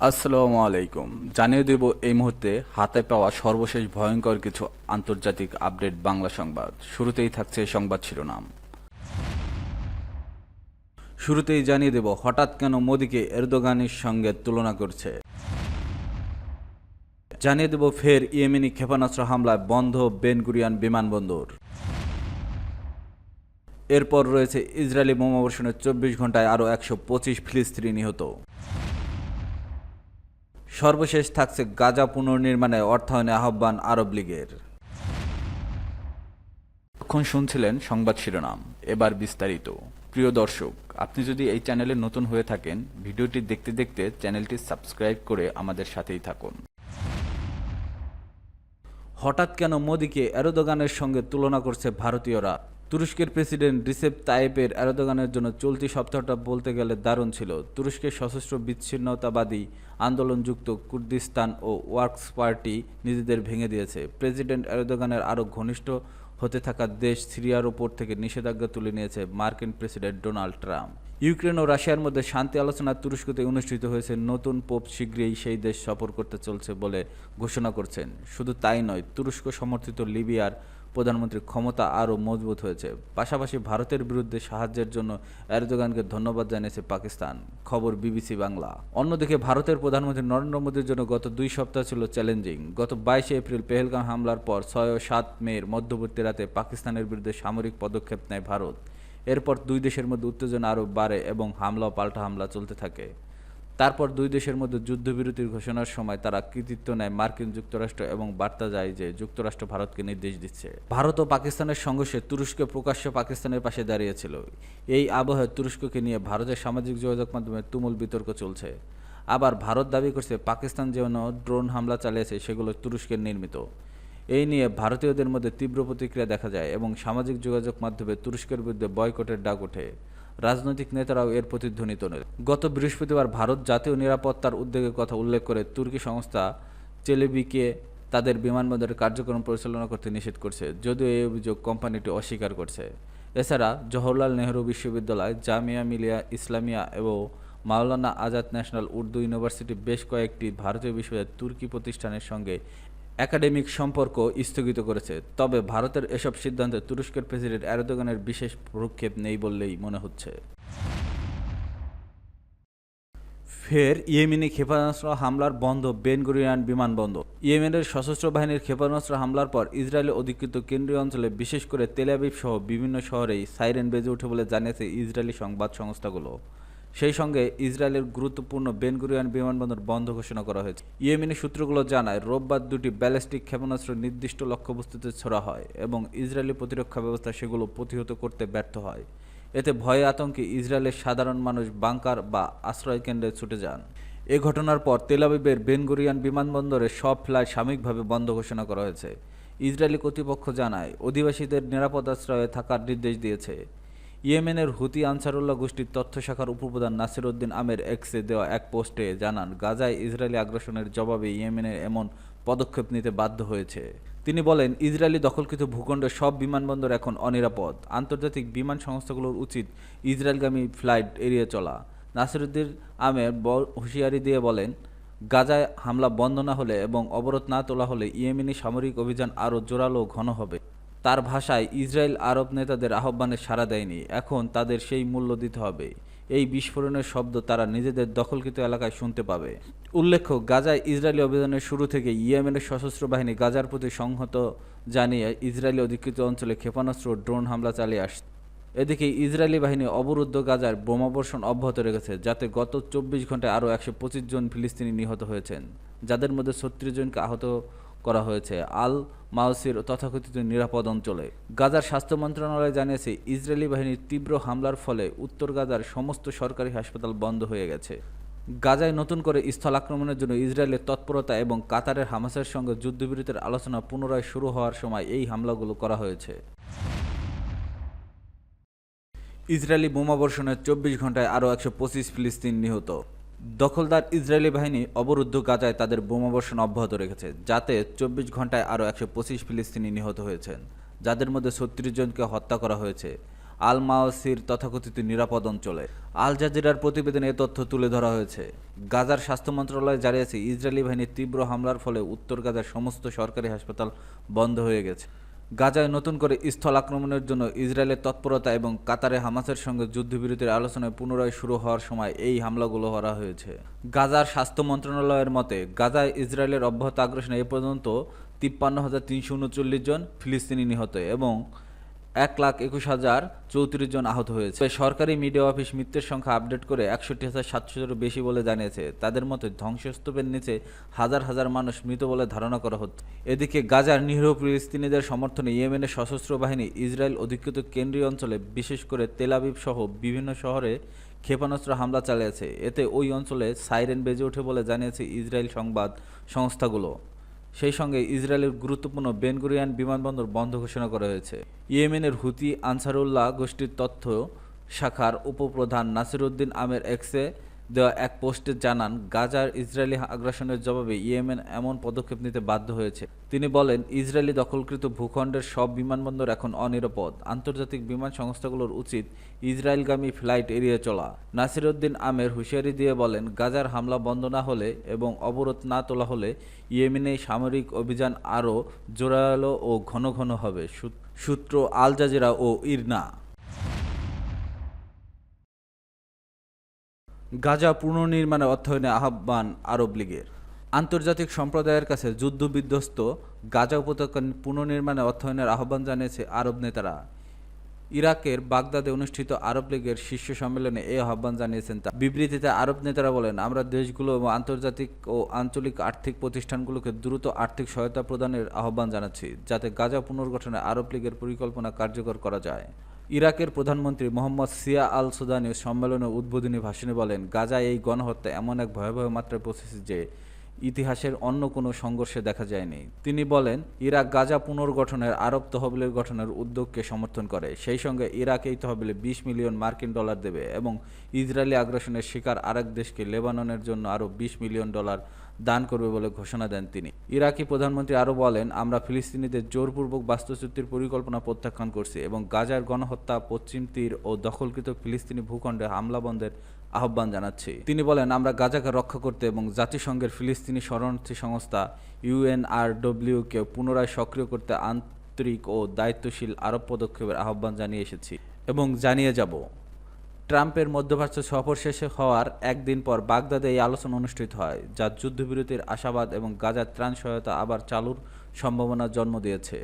আসসালামু আলাইকুম। জানিয়ে দেব এই মুহূর্তে হাতে পাওয়া সর্বশেষ ভয়ঙ্কর কিছু আন্তর্জাতিক আপডেট বাংলা সংবাদ। শুরুতেই থাকছে সংবাদ শিরোনাম। শুরুতেই জানিয়ে দেব হঠাৎ কেন মোদিকে এরদোগানের সঙ্গে তুলনা করছে। জানিয়ে দেব ফের ইয়েমেনি ক্ষেপণাস্ত্র হামলায় বন্ধ বেন গুরিয়ন বিমানবন্দর। এরপর রয়েছে ইসরায়েলি বোমাবর্ষণের 24 ঘন্টায় আরও 125 ফিলিস্তিনি নিহত। সর্বশেষ থাকছে গাজা পুনর্নির্মাণে অর্থায়নে আহ্বান আরব লীগের। এখন শুনছিলেন সংবাদ শিরোনাম, এবার বিস্তারিত। প্রিয় দর্শক, আপনি যদি এই চ্যানেলে নতুন হয়ে থাকেন, ভিডিওটি দেখতে দেখতে চ্যানেলটি সাবস্ক্রাইব করে আমাদের সাথেই থাকুন। হঠাৎ কেন মোদিকে এরদোগানের সঙ্গে তুলনা করছে ভারতীয়রা? তুরস্কের প্রেসিডেন্ট রিসেপ তাইপের এরদোগানের জন্য চলতি সপ্তাহটা বলতে গেলে দারুণ ছিল। তুরস্কের সশস্ত্র বিচ্ছিন্নতাবাদী আন্দোলনযুক্ত কুর্দিস্তান ও ওয়ার্কস পার্টি নিজেদের ভেঙে দিয়েছে। প্রেসিডেন্ট এরদোগানের আরও ঘনিষ্ঠ হতে থাকা দেশ সিরিয়ার ওপর থেকে নিষেধাজ্ঞা তুলে নিয়েছে মার্কিন প্রেসিডেন্ট ডোনাল্ড ট্রাম্প। ইউক্রেন ও রাশিয়ার মধ্যে শান্তি আলোচনা তুরস্কতে অনুষ্ঠিত হয়েছে। নতুন পোপ শীঘ্রই সেই দেশ সফর করতে চলছে বলে ঘোষণা করছেন। শুধু তাই নয়, তুরস্ক সমর্থিত লিবিয়ার প্রধানমন্ত্রীর ক্ষমতা আরও মজবুত হয়েছে। পাশাপাশি ভারতের বিরুদ্ধে সাহায্যের জন্য এরদোগানকে ধন্যবাদ জানিয়েছে পাকিস্তান। খবর বিবিসি বাংলা। অন্যদিকে ভারতের প্রধানমন্ত্রী নরেন্দ্র মোদীর জন্য গত 2 সপ্তাহ ছিল চ্যালেঞ্জিং। গত 22 এপ্রিল পেহেলগাম হামলার পর 6 ও 7 মের মধ্যবর্তী রাতে পাকিস্তানের বিরুদ্ধে সামরিক পদক্ষেপ নেয় ভারত। এরপর দুই দেশের মধ্যে উত্তেজনা আরও বাড়ে এবং হামলা ও পাল্টা হামলা চলতে থাকে। তারপর দুই দেশের মধ্যে যুদ্ধবিরতির ঘোষণার সময় তারা কৃতিত্ব নেয় মার্কিন যুক্তরাষ্ট্র এবং বার্তা যায় যে যুক্তরাষ্ট্র ভারতকে নির্দেশ দিচ্ছে। ভারত ও পাকিস্তানের সংঘর্ষে তুরস্ক প্রকাশ্যে পাকিস্তানের পাশে দাঁড়িয়েছিল। এই আবহে তুরস্ককে নিয়ে ভারতের সামাজিক যোগাযোগ মাধ্যমে তুমুল বিতর্ক চলছে। আবার ভারত দাবি করছে পাকিস্তান যেন ড্রোন হামলা চালিয়েছে সেগুলো তুরস্কের নির্মিত। এই নিয়ে ভারতীয়দের মধ্যে তীব্র প্রতিক্রিয়া দেখা যায় এবং সামাজিক যোগাযোগ মাধ্যমে তুরস্কের বিরুদ্ধে বয়কটের ডাক ওঠে। রাজনৈতিক নেতারাও এর প্রতিধ্বনি তোলেন। গত বৃহস্পতিবার ভারত জাতীয় নিরাপত্তার উদ্বেগের কথা উল্লেখ করে তুর্কি সংস্থা চেলেবিকে তাদের বিমানবন্দরের কার্যক্রম পরিচালনা করতে নিষেধ করছে, যদিও এই অভিযোগ কোম্পানিটি অস্বীকার করছে। এছাড়া জওহরলাল নেহরু বিশ্ববিদ্যালয়, জামিয়া মিলিয়া ইসলামিয়া এবং মাওলানা আজাদ ন্যাশনাল উর্দু ইউনিভার্সিটি বেশ কয়েকটি ভারতীয় বিশ্ববিদ্যালয় তুর্কি প্রতিষ্ঠানের সঙ্গে একাডেমিক সম্পর্ক স্থগিত করেছে। তবে ভারতের এসব সিদ্ধান্তে তুরস্কের প্রেসিডেন্ট এরদোগানের বিশেষ ভ্রুক্ষেপ নেই বললেই মনে হচ্ছে। ফের ইয়েমেনি ক্ষেপণাস্ত্র হামলার বন্ধ বেন গুরিয়ন বিমানবন্দর। ইয়েমেনের সশস্ত্র বাহিনীর ক্ষেপণাস্ত্র হামলার পর ইসরায়েলের অধিকৃত কেন্দ্রীয় অঞ্চলে বিশেষ করে তেল আবিব সহ বিভিন্ন শহরেই সাইরেন বেজে ওঠে বলে জানিয়েছে ইসরায়েলি সংবাদ সংস্থাগুলো। সেই সঙ্গে ইসরায়েলের গুরুত্বপূর্ণ বেন গুরিয়ন বিমানবন্দর বন্ধ ঘোষণা করা হয়েছে। ইয়েমেনি সূত্রগুলো জানায় রোববার 2টি ব্যালিস্টিক ক্ষেপণাস্ত্র নির্দিষ্ট লক্ষ্যবস্তুতে ছোড়া হয় এবং ইসরায়েলি প্রতিরক্ষা ব্যবস্থা সেগুলো প্রতিহত করতে ব্যর্থ হয়। এতে ভয়ে আতঙ্কে ইসরায়েলের সাধারণ মানুষ বাংকার বা আশ্রয়কেন্দ্রে ছুটে যান। এ ঘটনার পর তেল আবিবের বেন গুরিয়ন বিমানবন্দরে সব ফ্লাইট সাময়িকভাবে বন্ধ ঘোষণা করা হয়েছে। ইসরায়েলি কর্তৃপক্ষ জানায় অধিবাসীদের নিরাপদ আশ্রয়ে থাকার নির্দেশ দিয়েছে। ইয়েমেনের হুতি আনসারুল্লাহ গোষ্ঠীর তথ্য শাখার উপপ্রধান নাসির উদ্দিন আমের এক্সে দেওয়া এক পোস্টে জানান, গাজায় ইসরায়েলি আগ্রাসনের জবাবে ইয়েমেনের এমন পদক্ষেপ নিতে বাধ্য হয়েছে। তিনি বলেন, ইসরায়েলি দখলকৃত ভূখণ্ডের সব বিমানবন্দর এখন অনিরাপদ। আন্তর্জাতিক বিমান সংস্থাগুলোর উচিত ইসরায়েলগামী ফ্লাইট এড়িয়ে চলা। নাসিরুদ্দিন আমের হুঁশিয়ারি দিয়ে বলেন, গাজায় হামলা বন্ধ না হলে এবং অবরোধ না তোলা হলে ইয়েমেনি সামরিক অভিযান আরও জোরালো ঘন হবে। তার ভাষায়, ইসরায়েল আরব নেতাদের আহ্বানে সাড়া দেয়নি, এখন তাদের সেই মূল্য দিতে হবে। এই বিস্ফোরণের শব্দ তারা নিজেদের দখলকৃত এলাকায় শুনতে পাবে। উল্লেখ্য, গাজায় ইসরায়েলি অভিযানের শুরু থেকে ইয়েমেনের সশস্ত্র বাহিনী গাজার প্রতি সংহত জানিয়ে ইসরায়েলি অধিকৃত অঞ্চলে ক্ষেপণাস্ত্র ও ড্রোন হামলা চালিয়ে আসছে। এদিকে ইসরায়েলি বাহিনী অবরুদ্ধ গাজার বোমাবর্ষণ অব্যাহত রেখেছে, যাতে গত 24 ঘন্টায় আরও 125 জন ফিলিস্তিনি নিহত হয়েছেন, যাদের মধ্যে 36 জনকে আহত করা হয়েছে আল মাউসির তথাকথিত নিরাপদ অঞ্চলে। গাজার স্বাস্থ্য মন্ত্রণালয় জানিয়েছে, ইসরায়েলি বাহিনীর তীব্র হামলার ফলে উত্তর গাজার সমস্ত সরকারি হাসপাতাল বন্ধ হয়ে গেছে। গাজায় নতুন করে স্থল আক্রমণের জন্য ইসরায়েলের তৎপরতা এবং কাতারের হামাসের সঙ্গে যুদ্ধবিরতির আলোচনা পুনরায় শুরু হওয়ার সময় এই হামলাগুলো করা হয়েছে। ইসরায়েলি বোমাবর্ষণে 24 ঘন্টায় আরও 125 ফিলিস্তিন নিহত। দখলদার ইসরায়েলি বাহিনী অবরুদ্ধ গাজায় তাদের বোমাবর্ষণ অব্যাহত রেখেছে, যাতে 24 ঘন্টায় আরও 125 ফিলিস্তিনি নিহত হয়েছেন, যাদের মধ্যে 36 জনকে হত্যা করা হয়েছে। আল মাওসির তথাকথিত নিরাপদ অঞ্চলে। আল জাজিরার প্রতিবেদনে এ তথ্য তুলে ধরা হয়েছে। গাজার স্বাস্থ্য মন্ত্রণালয় জানিয়েছে, ইসরায়েলি বাহিনীর তীব্র হামলার ফলে উত্তর গাজার সমস্ত সরকারি হাসপাতাল বন্ধ হয়ে গেছে। গাজায় নতুন করে স্থল আক্রমণের জন্য ইসরায়েলের তৎপরতা এবং কাতারে হামাসের সঙ্গে যুদ্ধবিরতির আলোচনায় পুনরায় শুরু হওয়ার সময় এই হামলাগুলো করা হয়েছে। গাজার স্বাস্থ্য মন্ত্রণালয়ের মতে, গাজায় ইসরায়েলের অব্যাহত আগ্রাসনে এ পর্যন্ত 53,339 জন ফিলিস্তিনি নিহত এবং 1,21,034 জন আহত হয়েছে। সরকারি মিডিয়া অফিস মৃতের সংখ্যা আপডেট করে 61,700-এরও বেশি বলে জানিয়েছে। তাদের মতে ধ্বংসস্তূপের নিচে হাজার হাজার মানুষ মৃত বলে ধারণা করা হচ্ছে। এদিকে গাজার নিরীহ ফিলিস্তিনিদের সমর্থনে ইয়েমেনের সশস্ত্র বাহিনী ইসরায়েল অধিকৃত কেন্দ্রীয় অঞ্চলে, বিশেষ করে তেল আবিব সহ বিভিন্ন শহরে ক্ষেপণাস্ত্র হামলা চালিয়েছে। এতে ওই অঞ্চলে সাইরেন বেজে ওঠে বলে জানিয়েছে ইসরায়েল সংবাদ সংস্থাগুলো। সেই সঙ্গে ইসরায়েলের গুরুত্বপূর্ণ বেন গুরিয়ন বিমানবন্দর বন্ধ ঘোষণা করা হয়েছে। ইয়েমেনের হুতি আনসারুল্লাহ গোষ্ঠীর তথ্য শাখার উপপ্রধান নাসিরউদ্দিন আমের এক্সে দেওয়া এক পোস্টে জানান, গাজার ইসরায়েলি আগ্রাসনের জবাবে ইয়েমেন এমন পদক্ষেপ নিতে বাধ্য হয়েছে। তিনি বলেন, ইসরায়েলি দখলকৃত ভূখণ্ডের সব বিমানবন্দর এখন অনিরাপদ। আন্তর্জাতিক বিমান সংস্থাগুলোর উচিত ইসরায়েলগামী ফ্লাইট এড়িয়ে চলা। নাসিরউদ্দিন আমের হুঁশিয়ারি দিয়ে বলেন, গাজার হামলা বন্ধ না হলে এবং অবরোধ না তোলা হলে ইয়েমেনে সামরিক অভিযান আরও জোরালো ও ঘন ঘন হবে। সূত্র আল জাজিরা ও ইরনা। গাজা পুনর্নির্মাণে অর্থায়নে আহ্বান আরব লীগের। আন্তর্জাতিক সম্প্রদায়ের কাছে যুদ্ধবিধ্বস্ত গাজা উপত্যকা পুনর্নির্মাণে অর্থায়নের আহ্বান জানিয়েছে আরব নেতারা। ইরাকের বাগদাদে অনুষ্ঠিত আরব লীগের শীর্ষ সম্মেলনে এই আহ্বান জানিয়েছেন তারা। বিবৃতিতে আরব নেতারা বলেন, আমরা দেশগুলো এবং আন্তর্জাতিক ও আঞ্চলিক আর্থিক প্রতিষ্ঠানগুলোকে দ্রুত আর্থিক সহায়তা প্রদানের আহ্বান জানাচ্ছি, যাতে গাজা পুনর্গঠনে আরব লীগের পরিকল্পনা কার্যকর করা যায়। ইরাকের প্রধানমন্ত্রী মোহাম্মদ সিয়া আল সুদানি সম্মেলনের উদ্বোধনী ভাষণে বলেন, গাজায় এই গণহত্যা এমন এক ভয়াবহ মাত্রায় পৌঁছেছে যে ইতিহাসের অন্য কোনো সংঘর্ষে দেখা যায়নি। তিনি বলেন, ইরাক গাজা পুনর্গঠনের আরব তহবিলের গঠনের উদ্যোগকে সমর্থন করে। সেই সঙ্গে ইরাক এই তহবিলে 20 মিলিয়ন মার্কিন ডলার দেবে এবং ইসরায়েলি আগ্রাসনের শিকার আরেক দেশকে লেবাননের জন্য আরও 20 মিলিয়ন ডলার দান করবে বলে ঘোষণা দেন তিনি। ইরাকি প্রধানমন্ত্রী আরও বলেন, আমরা ফিলিস্তিনিদের জোরপূর্বক বাস্তুচ্যুতির পরিকল্পনা প্রত্যাখ্যান করছি এবং গাজার গণহত্যা, পশ্চিম তীর ও দখলকৃত ফিলিস্তিনি ভূখণ্ডে হামলা বন্ধের আহ্বান জানাচ্ছি। তিনি বলেন, আমরা গাজাকে রক্ষা করতে এবং জাতিসংঘের ফিলিস্তিনি শরণার্থী সংস্থা UNRWকে পুনরায় সক্রিয় করতে আন্তরিক ও দায়িত্বশীল আরব পদক্ষেপের আহ্বান জানিয়ে এসেছি এবং জানিয়ে যাব। ট্রাম্পের মধ্যপ্রাচ্য সফর শেষে হওয়ার একদিন পর বাগদাদে এই আলোচনা অনুষ্ঠিত হয়, যা যুদ্ধবিরতির আশাবাদ এবং গাজার ত্রাণ সহায়তা আবার চালুর সম্ভাবনার জন্ম দিয়েছে।